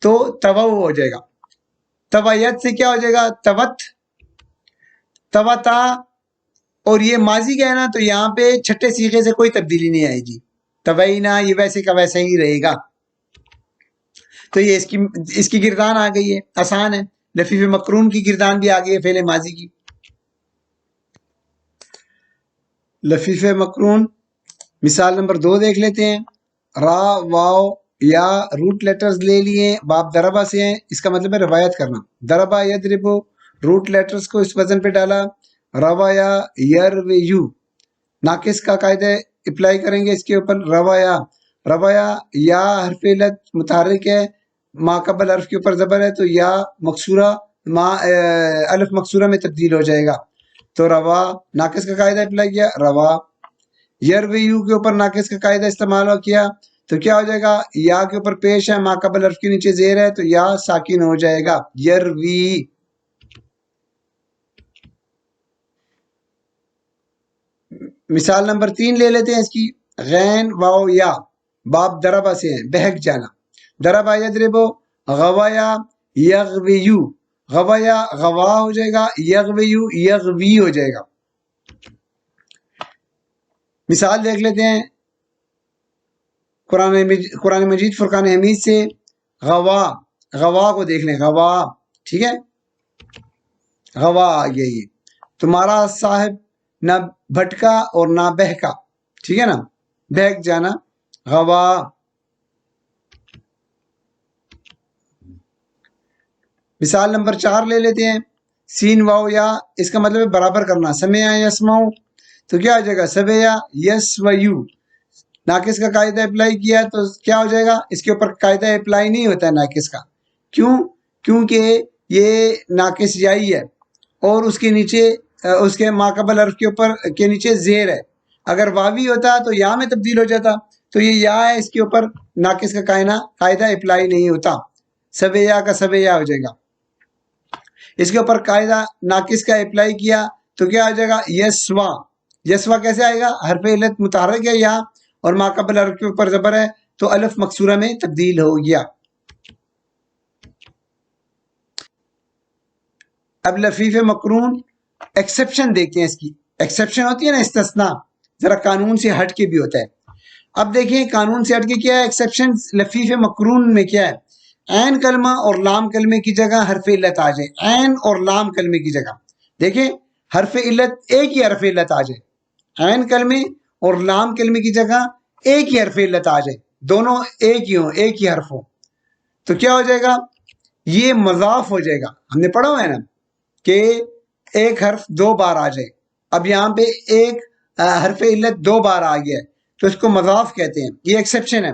A: تو تو ہو جائے گا۔ تویت سے کیا ہو جائے گا؟ توت، توتا، اور یہ ماضی کا ہے نا، تو یہاں پہ چھٹے صیغے سے کوئی تبدیلی نہیں آئے گی۔ توینا، یہ ویسے کا ویسا ہی رہے گا۔ تو یہ اس کی گردان آ گئی ہے، آسان ہے۔ لفیف مقرون کی گردان بھی آ گئی ہے فعل ماضی کی۔ لفیف مقرون مثال نمبر 2 دیکھ لیتے ہیں۔ را، واو، یا روٹ لیٹرز لے لیے، باب دربا سے ہیں، اس کا مطلب ہے روایت کرنا۔ دربا یدربو، روٹ لیٹرز کو اس وزن پہ ڈالا۔ روایا یرویو، ناقص کا قاعدہ اپلائی کریں گے اس کے اوپر۔ روایا، روایا، یا حرف علت متحرک ہے، ما قبل حرف کے اوپر زبر ہے، تو یا مکسورہ الف مکسورہ میں تبدیل ہو جائے گا، تو روا، ناقص کا قاعدہ اپلائی کیا، روا۔ یرویو کے اوپر ناقص کا قاعدہ استعمال کیا تو کیا ہو جائے گا؟ یا کے اوپر پیش ہے، ما قبل حرف کے نیچے زیر ہے، تو یا ساکن ہو جائے گا، یروی۔ مثال نمبر 3 لے لیتے ہیں اس کی۔ غین، واو، یا، باب دربا سے ہیں، بہک جانا۔ دربا یدربو، غوایا یغویو، غوایا غوا ہو جائے گا، یغویو یغوی ہو جائے گا۔ مثال دیکھ لیتے ہیں قرآن مجید فرقان حمید سے۔ غوا، غوا کو دیکھ لیں، غوا، ٹھیک ہے، غوا آ گیا یہ۔ تمہارا صاحب نہ بھٹکا اور نہ بہکا، ٹھیک ہے نا، بہک جانا، غوا۔ مثال نمبر 4 لے لیتے ہیں۔ سین، واو، یا، اس کا مطلب ہے برابر کرنا۔ سمع یسمعو، تو کیا ہو جائے گا؟ سبیا یسویو، ناقص کا قاعدہ اپلائی کیا تو کیا ہو جائے گا؟ اس کے اوپر قاعدہ اپلائی نہیں ہوتا ہے ناقص کا، کیوں؟ کیونکہ یہ ناقص یائی ہے اور اس کے نیچے اس کے ماقبل حرف کے اوپر کے نیچے زیر ہے۔ اگر واوی ہوتا تو یا میں تبدیل ہو جاتا، تو یہ یا ہے، اس کے اوپر ناقص کا قاعدہ اپلائی نہیں ہوتا، سبیا کا سبیا ہو جائے گا۔ اس کے اوپر قاعدہ ناقص کا اپلائی کیا تو کیا ہو جائے گا؟ یسوا، یسوا کیسے آئے گا؟ حرف علت متحرک ہے یا، اور ما قبل حرف کے اوپر زبر ہے، تو الف مکسورہ میں تبدیل ہو گیا۔ اب لفیف مقرون ایکسیپشن دیکھتے ہیں اس کی۔ ایکسیپشن ہوتی ہے نا استثناء، ذرا قانون سے ہٹ کے بھی ہوتا ہے۔ اب دیکھیں قانون سے ہٹ کے کیا ہے ایکسیپشن لفیف مقرون میں کیا ہے؟ عین کلمہ اور لام کلمے کی جگہ حرف علت آ جائے، عین اور لام کلمے کی جگہ، دیکھیں حرف علت ایک ہی حرف علت آ جائے، عین کلمے اور لام کلمے کی جگہ ایک ہی حرف علت آ جائے، دونوں ایک ہی ہوں، ایک ہی حرف ہوں، تو کیا ہو جائے گا؟ یہ مضاف ہو جائے گا۔ ہم نے پڑھا ہوا ہے نا کہ ایک حرف 2 بار آ جائے، اب یہاں پہ ایک حرف علت 2 بار آ گیا ہے تو اس کو مضاف کہتے ہیں، یہ ایکسیپشن ہے۔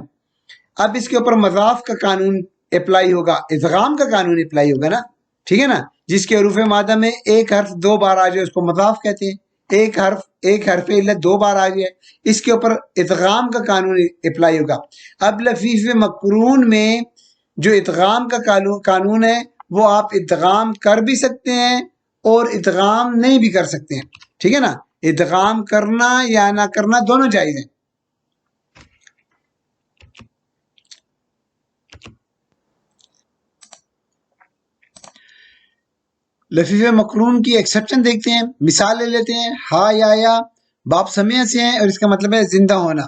A: اب اس کے اوپر مضاف کا قانون اپلائی ہوگا، ادغام کا قانون اپلائی ہوگا نا، ٹھیک ہے نا، جس کے حروف مادہ میں ایک حرف 2 بار آ جائے اس کو مضاف کہتے ہیں، ایک حرف علت 2 بار آ جائے اس کے اوپر ادغام کا قانون اپلائی ہوگا۔ اب لفیف مقرون میں جو ادغام کا قانون ہے وہ آپ ادغام کر بھی سکتے ہیں اور ادغام نہیں بھی کر سکتے ہیں، ٹھیک ہے نا، ادغام کرنا یا نہ کرنا دونوں جائز ہیں۔ لفیف مقرون کی ایکسیپشن دیکھتے ہیں، مثال لے لیتے ہیں۔ ہا یا باب سمیع سے ہیں اور اس کا مطلب ہے زندہ ہونا،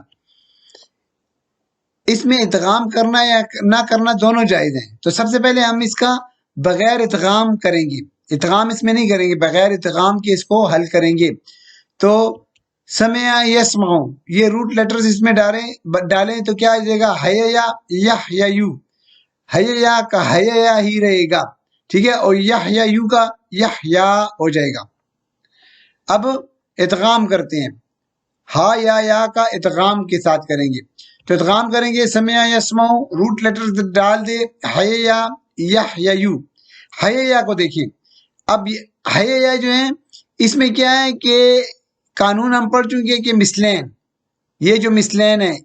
A: اس میں ادغام کرنا یا نہ کرنا دونوں جائز ہیں۔ تو سب سے پہلے ہم اس کا بغیر ادغام کریں گے، ادغام اس میں نہیں کریں گے، بغیر ادغام کے اس کو حل کریں گے۔ تو سمع یسمعو، یہ روٹ لیٹرز اس میں ڈالیں تو کیا آ جائے گا؟ حیا یا یو، حیا کا حیا ہی رہے گا، ٹھیک ہے، اور یو کا یا ہو جائے گا۔ اب ادغام کرتے ہیں، ہا یا کا ادغام کے ساتھ کریں گے، تو ادغام کریں گے سمع یسمعو، روٹ لیٹر ڈال دے حیا یو، حیا کو دیکھیں، اب حیا جو ہے اس میں کیا ہے کہ قانون ہم پڑھ چکے کہ مثلین، یہ جو مثلین ہے،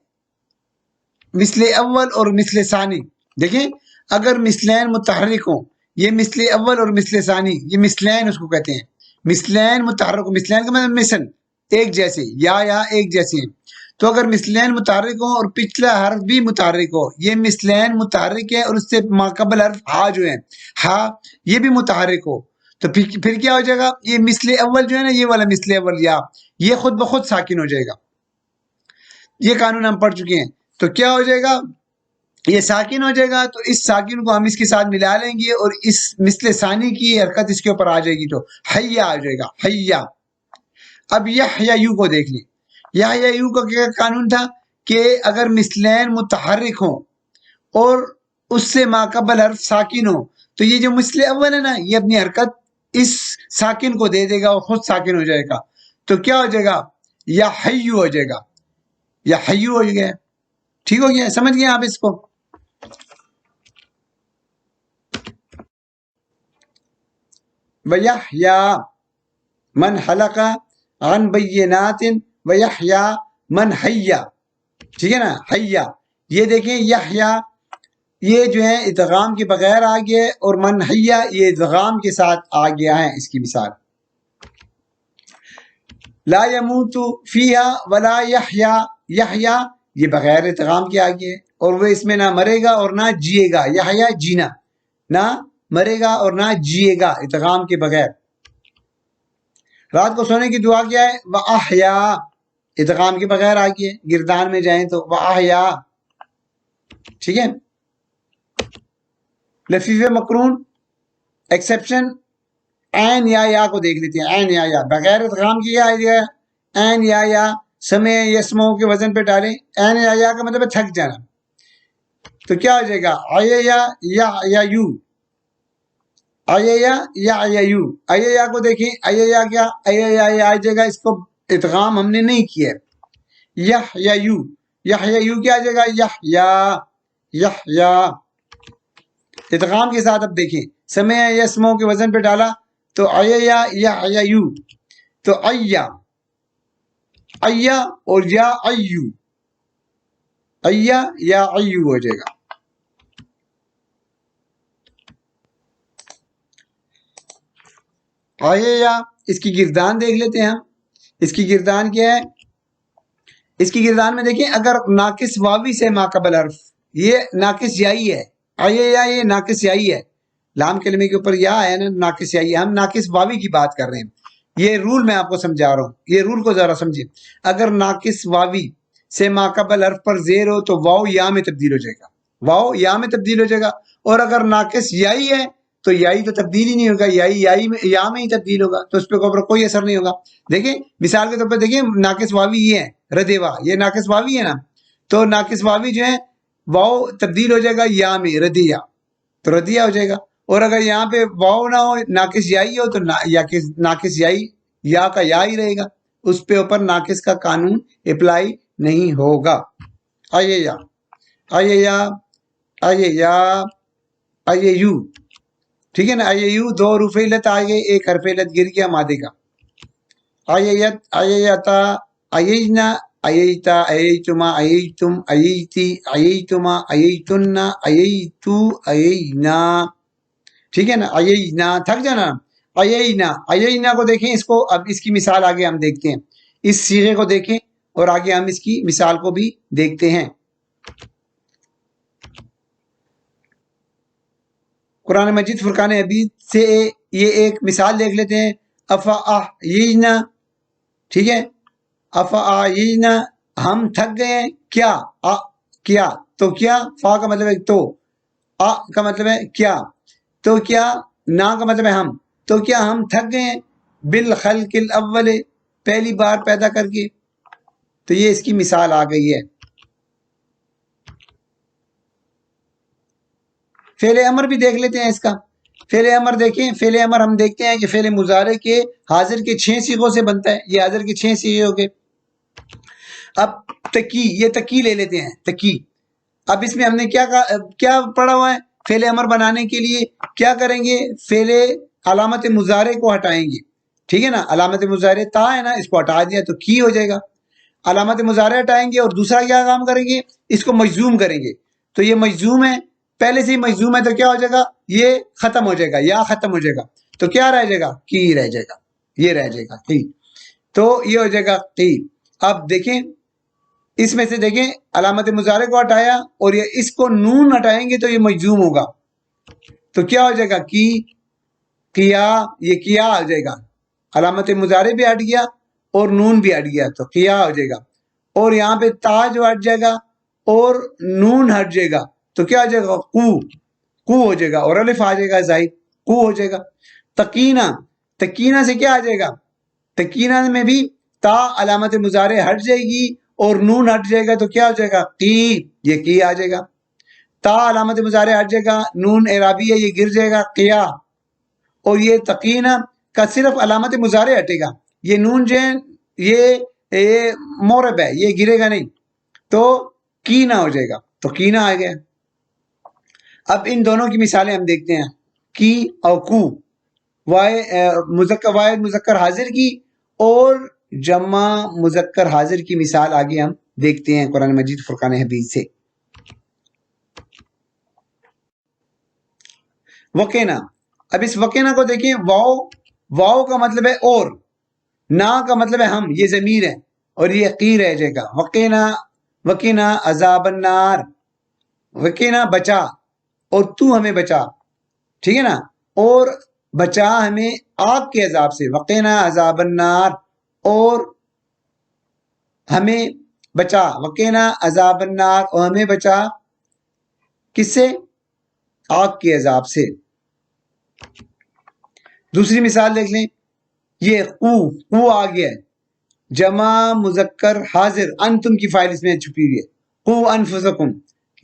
A: مثل اول اور مثل ثانی، دیکھیں اگر مثلین متحرک ہوں، یہ مثل اول اور مثل ثانی، یہ مثلین اس کو کہتے ہیں، مثلین متحرک، مثلین کا مطلب مثل ایک جیسے، یا ایک جیسے ہیں، تو اگر مثلین متحرک ہو اور پچھلا حرف بھی متحرک ہو، یہ مثلین متحرک ہے اور اس سے ماقبل حرف ہا جو ہے، ہا یہ بھی متحرک ہو، تو پھر کیا ہو جائے گا؟ یہ مثل اول جو ہے نا، یہ والا مثل اول یا یہ خود بخود ساکن ہو جائے گا، یہ قانون ہم پڑھ چکے ہیں، تو کیا ہو جائے گا؟ یہ ساکن ہو جائے گا، تو اس ساکن کو ہم اس کے ساتھ ملا لیں گے اور اس مثل ثانی کی حرکت اس کے اوپر آ جائے گی، تو حیا آ جائے گا، حیا۔ اب یو کو دیکھ لیں، یو کا کیا قانون تھا کہ اگر مثلین متحرک ہوں اور اس سے ماقبل حرف ساکن ہو، تو یہ جو مثل اول ہے نا، یہ اپنی حرکت اس ساکن کو دے دے گا اور خود ساکن ہو جائے گا، تو کیا ہو جائے گا؟ یا حیو ہو جائے گا، یا حیو ہو گیا، ٹھیک ہو گیا، سمجھ گئے آپ اس کو؟ وَيَحْيَا من حلق عن بینات وَيَحْيَا من حیا، ٹھیک ہے نا، حیا، یہ دیکھیں یحیا یہ جو ہے ادغام کے بغیر آ گیا ہے، اور من حیا یہ ادغام کے ساتھ آ گیا ہے، اس کی مثال لا يموت فیہا ولا یحیا، یحیا یہ بغیر ادغام کے آ گیا ہے، اور وہ اس میں نہ مرے گا اور نہ جیے گا، یحیا جینا، نہ مرے گا اور نہ جیے گا ادغام کے بغیر۔ رات کو سونے کی دعا کیا ہے؟ وَأَحْيَا، ادغام کے بغیر آ گیا ہے، گردان میں جائیں تو وَأَحْيَا، ٹھیک ہے۔ لفیف مقرون ایکسیپشن، عین یا کو دیکھ لیتے ہیں، عین یا بغیر ادغام کیا ہے، عین یا سمع یسمعو کے وزن پہ ڈالیں، عین یا کا مطلب ہے تھک جانا، تو کیا ہو جائے گا؟ یا یو، یا کو دیکھیں، یا کیا آ جائے گا، اس کو ادغام ہم نے نہیں کیا ہے، یا یو کیا آ جائے گا؟ یا ادغام کے ساتھ۔ اب دیکھیں سمع یسمعو کے وزن پہ ڈالا تو یا یو، تو ایا اور یا ایو ہو جائے گا۔ یا اس کی گردان دیکھ لیتے ہیں ہم، اس کی گردان کیا ہے؟ اس کی گردان میں دیکھیں اگر ناقص واوی سے ماقبل حرف، یہ ناقص یائی ہے، یہ ناقص یائی ہے، لام کلمے کے اوپر یا ہے نا، ناقص یائی ہے، ہم ناقص واوی کی بات کر رہے ہیں، یہ رول میں آپ کو سمجھا رہا ہوں، یہ رول کو ذرا سمجھیں، اگر ناقص واوی سے ماقبل حرف پر زیر ہو تو واو یا میں تبدیل ہو جائے گا، واو یا میں تبدیل ہو جائے گا، اور اگر ناقص یائی ہے تو یائی تو تبدیل ہی نہیں ہوگا، یا میں ہی تبدیل ہوگا، تو اس پہ کوئی اثر نہیں ہوگا۔ دیکھیں مثال کے طور پہ دیکھیں ناقص واوی یہ ہے ردیوا، یہ ناقص واوی ہے نا، تو ناقص واوی جو ہے واو تبدیل ہو جائے گا یا میں، ردیہ، تو ردیہ ہو جائے گا، اور اگر یہاں پہ واو نہ ہو ناقص یائی ہو تو ناقص یائی یا کا یا ہی رہے گا، اس پہ اوپر ناقص کا قانون اپلائی نہیں ہوگا۔ یو، ٹھیک ہے نا، یو دو حروف علت آگے، ایک حرف علت گر گیا مادے کا، ایتا، اینا، ایتا، ایتما، ایتم، ایتی، ایتما، ایتن، ایتو، اینا، ٹھیک ہے نا، اینا، تھک جانا، اینا کو دیکھیں، اس کو اب اس کی مثال آگے ہم دیکھتے ہیں، اس صیغے کو دیکھیں اور آگے ہم اس کی مثال کو بھی دیکھتے ہیں۔ قرآن مجید فرقان حمید سے یہ ایک مثال دیکھ لیتے ہیں، افعینا، ٹھیک ہے، افعینا، ہم تھک گئے ہیں، کیا، تو کیا، فا کا مطلب ہے تو، کا مطلب ہے کیا، تو کیا، نا کا مطلب ہے ہم، تو کیا ہم تھک گئے ہیں، بالخلق الاول، پہلی بار پیدا کر کے. تو یہ اس کی مثال آ گئی ہے. فعل امر بھی دیکھ لیتے ہیں اس کا. فعل امر دیکھیں، فعل امر ہم دیکھتے ہیں کہ فعل مضارع کے حاضر کے 6 صیغوں سے بنتا ہے. یہ حاضر کے 6 صیغے ہو گئے. اب تکی، یہ تکی لے لیتے ہیں، تکی. اب اس میں ہم نے کیا پڑھا ہوا ہے؟ فعل امر بنانے کے لیے کیا کریں گے؟ فعل علامت مضارع کو ہٹائیں گے. ٹھیک ہے نا، علامت مضارع تا ہے نا، اس کو ہٹا دیا تو کی ہو جائے گا. علامت مضارع ہٹائیں گے اور دوسرا کیا کام کریں گے؟ اس کو مجزوم کریں گے. تو یہ مجزوم ہے، پہلے سے ہی مجزوم ہے، تو کیا ہو جائے گا؟ یہ ختم ہو جائے گا، یا ختم ہو جائے گا. تو کیا رہ جائے گا؟ کی رہ جائے گا. یہ رہ جائے گا کی. تو یہ ہو جائے گا کی. اب دیکھیں اس میں سے، دیکھیں علامت مضارع کو ہٹایا اور یہ اس کو نون ہٹائیں گے تو یہ مجزوم ہوگا. تو کیا ہو جائے گا؟ کی، کیا. یہ کیا آ جائے گا. علامت مضارع بھی ہٹ گیا اور نون بھی ہٹ گیا تو کیا ہو جائے گا. اور یہاں پہ تا جو ہٹ جائے گا اور نون ہٹ جائے گا تو کیا ہو جائے گا؟ کو. کو ہو جائے گا اور الف آ جائے گا زائد، کو ہو جائے گا. تقینہ، تقینہ سے کیا آ جائے گا؟ تقینہ میں بھی تا علامت مضارع ہٹ جائے گی اور نون ہٹ جائے گا تو کیا ہو جائے گا؟ کی. یہ کی آ جائے گا. تا علامت مضارع ہٹ جائے گا، نون اعرابی ہے، یہ گر جائے گا، قیا. اور یہ تقینہ کا صرف علامت مضارع ہٹے گا، یہ نون جو ہے یہ مورب ہے، یہ گرے گا نہیں، تو کی نہ ہو جائے گا. تو کی نہ آ گیا. اب ان دونوں کی مثالیں ہم دیکھتے ہیں، کی اور کو. واحد مذکر حاضر کی اور جمع مذکر حاضر کی مثال آگے ہم دیکھتے ہیں قرآن مجید فرقان حمید سے. وقینا. اب اس وقینا کو دیکھیں، واو کا مطلب ہے اور، نا کا مطلب ہے ہم، یہ ضمیر ہے اور یہ کی رہ جائے گا. وقینا عذاب النار. وقینا بچا، اور تو ہمیں بچا. ٹھیک ہے نا، اور بچا ہمیں آگ کے عذاب سے. وقینا عذاب النار، اور ہمیں بچا. وقینا عذاب النار، اور ہمیں بچا کس سے؟ آگ کے عذاب سے. دوسری مثال دیکھ لیں، یہ کو آ گیا ہے، جمع مذکر حاضر، انتم کی فائل اس میں چھپی ہوئی ہے. قو انفسکم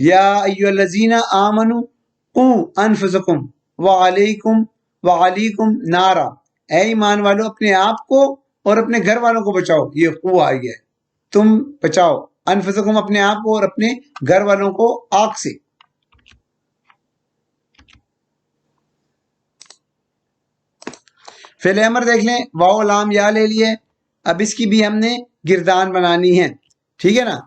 A: یا ایھا الذین آمنوا قو انفسکم وعلیکم نارا. اے ایمان والو اپنے آپ کو اور اپنے گھر والوں کو بچاؤ. یہ قو آ گیا ہے، تم بچاؤ انفسکم اپنے آپ کو اور اپنے گھر والوں کو آگ سے. فعل امر دیکھ لیں، واو لام یا لے لیے. اب اس کی بھی ہم نے گردان بنانی ہے. ٹھیک ہے نا،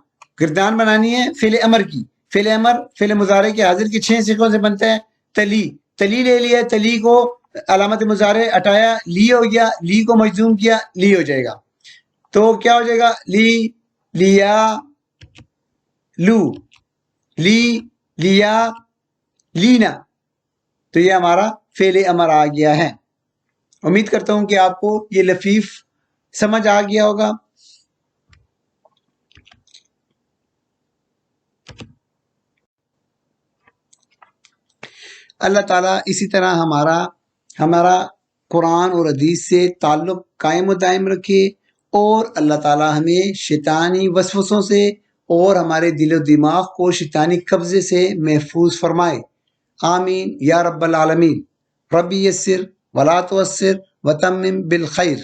A: گردان بنانی ہے فعل امر کی. فعل امر فعل مضارع کے حاضر کی 6 صیغوں سے بنتا ہے. تلی، تلی لے لیا، تلی کو علامت مضارع ہٹایا، لی ہو گیا، لی کو مجزوم کیا، لی ہو جائے گا. تو کیا ہو جائے گا؟ لی، لیا، لو، لی، لیا، لینا. تو یہ ہمارا فعل امر آ گیا ہے. امید کرتا ہوں کہ آپ کو یہ لفیف سمجھ آ گیا ہوگا. اللہ تعالیٰ اسی طرح ہمارا قرآن اور حدیث سے تعلق قائم و دائم رکھے، اور اللہ تعالیٰ ہمیں شیطانی وسوسوں سے اور ہمارے دل و دماغ کو شیطانی قبضے سے محفوظ فرمائے. آمین یا رب العالمین. ربی یسر ولا تعسر وتمم بالخیر.